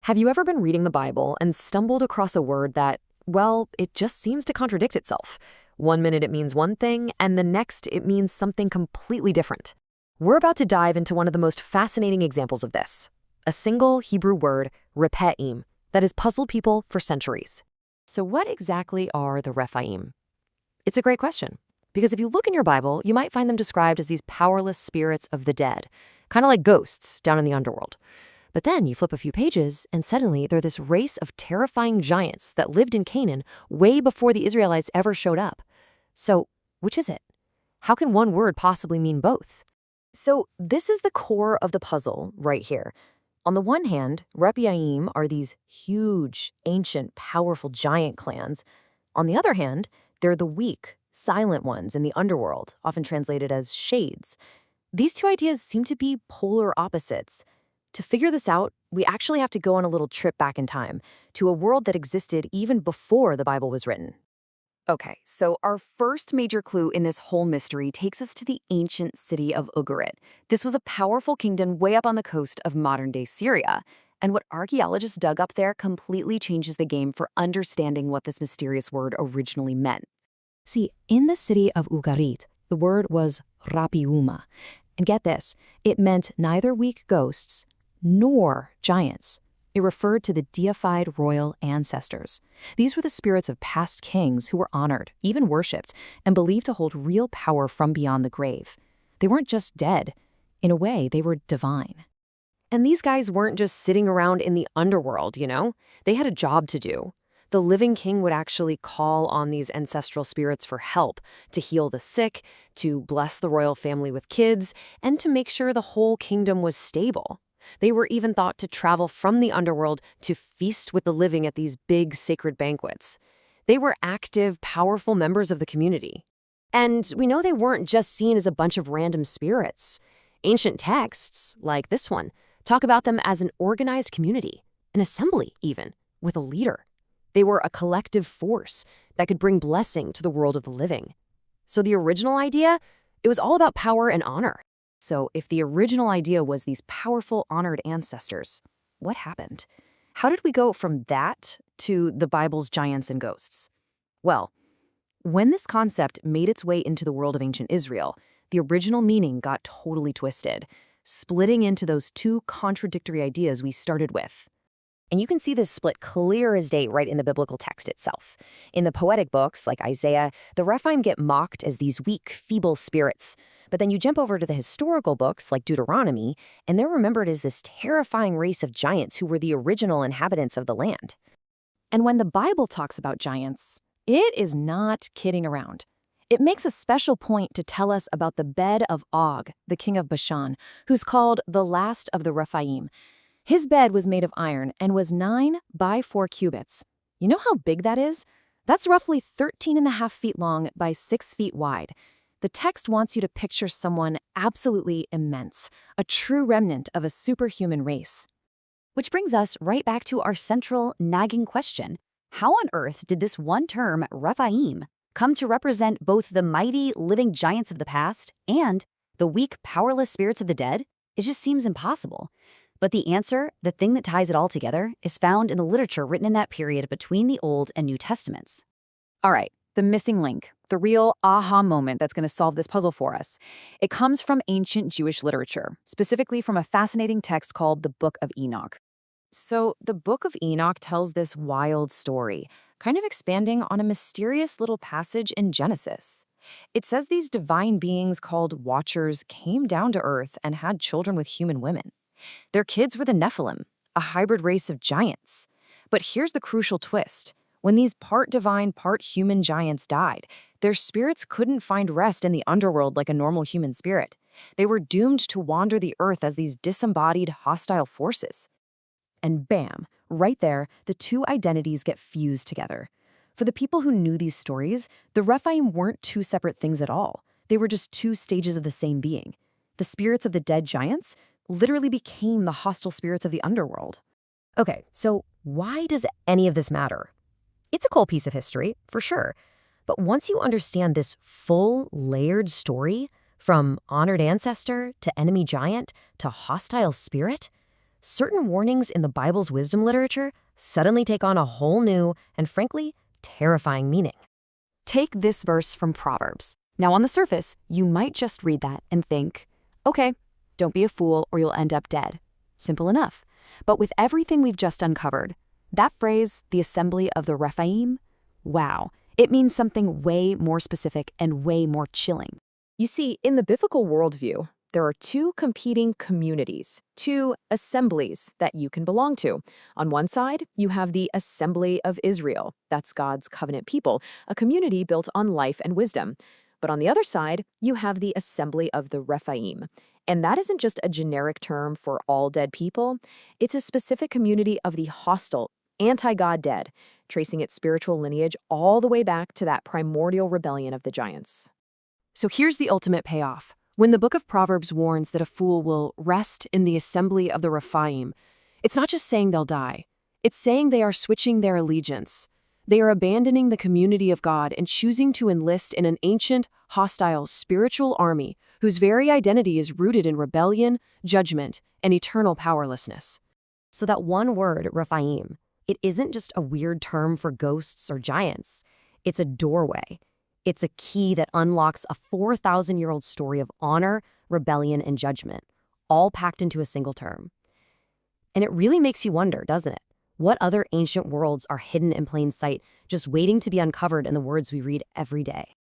Have you ever been reading the Bible and stumbled across a word that, well, it just seems to contradict itself? One minute it means one thing, and the next it means something completely different. We're about to dive into one of the most fascinating examples of this, a single Hebrew word, Rephaim, that has puzzled people for centuries. So what exactly are the Rephaim? It's a great question, because if you look in your Bible, you might find them described as these powerless spirits of the dead, kind of like ghosts down in the underworld. But then you flip a few pages, and suddenly they're this race of terrifying giants that lived in Canaan way before the Israelites ever showed up. So, which is it? How can one word possibly mean both? So, this is the core of the puzzle right here. On the one hand, Rephaim are these huge, ancient, powerful giant clans. On the other hand, they're the weak, silent ones in the underworld, often translated as shades. These two ideas seem to be polar opposites. To figure this out, we actually have to go on a little trip back in time, to a world that existed even before the Bible was written. Okay, so our first major clue in this whole mystery takes us to the ancient city of Ugarit. This was a powerful kingdom way up on the coast of modern-day Syria, and what archaeologists dug up there completely changes the game for understanding what this mysterious word originally meant. See, in the city of Ugarit, the word was rapiuma, and get this, it meant neither weak ghosts nor giants. It referred to the deified royal ancestors. These were the spirits of past kings who were honored, even worshipped, and believed to hold real power from beyond the grave. They weren't just dead. In a way, they were divine. And these guys weren't just sitting around in the underworld, you know? They had a job to do. The living king would actually call on these ancestral spirits for help, to heal the sick, to bless the royal family with kids, and to make sure the whole kingdom was stable. They were even thought to travel from the underworld to feast with the living at these big sacred banquets. They were active, powerful members of the community. And we know they weren't just seen as a bunch of random spirits. Ancient texts, like this one, talk about them as an organized community, an assembly even, with a leader. They were a collective force that could bring blessing to the world of the living. So the original idea, it was all about power and honor. So if the original idea was these powerful, honored ancestors, what happened? How did we go from that to the Bible's giants and ghosts? Well, when this concept made its way into the world of ancient Israel, the original meaning got totally twisted, splitting into those two contradictory ideas we started with. And you can see this split clear as day right in the biblical text itself. In the poetic books, like Isaiah, the Rephaim get mocked as these weak, feeble spirits. But then you jump over to the historical books, like Deuteronomy, and they're remembered as this terrifying race of giants who were the original inhabitants of the land. And when the Bible talks about giants, it is not kidding around. It makes a special point to tell us about the bed of Og, the king of Bashan, who's called the last of the Rephaim. His bed was made of iron and was 9 by 4 cubits. You know how big that is? That's roughly 13.5 feet long by 6 feet wide. The text wants you to picture someone absolutely immense, a true remnant of a superhuman race. Which brings us right back to our central, nagging question. How on earth did this one term, Rephaim, come to represent both the mighty, living giants of the past and the weak, powerless spirits of the dead? It just seems impossible. But the answer, the thing that ties it all together, is found in the literature written in that period between the Old and New Testaments. All right, the missing link, the real aha moment that's going to solve this puzzle for us. It comes from ancient Jewish literature, specifically from a fascinating text called the Book of Enoch. So the Book of Enoch tells this wild story, kind of expanding on a mysterious little passage in Genesis. It says these divine beings called Watchers came down to earth and had children with human women. Their kids were the Nephilim, a hybrid race of giants. But here's the crucial twist. When these part divine, part human giants died, their spirits couldn't find rest in the underworld like a normal human spirit. They were doomed to wander the earth as these disembodied, hostile forces. And bam, right there, the two identities get fused together. For the people who knew these stories, the Rephaim weren't two separate things at all. They were just two stages of the same being. The spirits of the dead giants literally became the hostile spirits of the underworld. Okay, so why does any of this matter? It's a cool piece of history, for sure. But once you understand this full, layered story, from honored ancestor to enemy giant to hostile spirit, certain warnings in the Bible's wisdom literature suddenly take on a whole new and, frankly, terrifying meaning. Take this verse from Proverbs. Now, on the surface, you might just read that and think, okay, don't be a fool or you'll end up dead. Simple enough. But with everything we've just uncovered, that phrase, the assembly of the Rephaim, wow, it means something way more specific and way more chilling. You see, in the biblical worldview, there are two competing communities, two assemblies that you can belong to. On one side, you have the Assembly of Israel. That's God's covenant people, a community built on life and wisdom. But on the other side, you have the Assembly of the Rephaim. And that isn't just a generic term for all dead people. It's a specific community of the hostile, anti-God dead, tracing its spiritual lineage all the way back to that primordial rebellion of the giants. So here's the ultimate payoff. When the book of Proverbs warns that a fool will rest in the assembly of the Rephaim, it's not just saying they'll die. It's saying they are switching their allegiance. They are abandoning the community of God and choosing to enlist in an ancient, hostile, spiritual army whose very identity is rooted in rebellion, judgment, and eternal powerlessness. So that one word, Rephaim, it isn't just a weird term for ghosts or giants. It's a doorway. It's a key that unlocks a 4,000-year-old story of honor, rebellion, and judgment, all packed into a single term. And it really makes you wonder, doesn't it? What other ancient worlds are hidden in plain sight, just waiting to be uncovered in the words we read every day?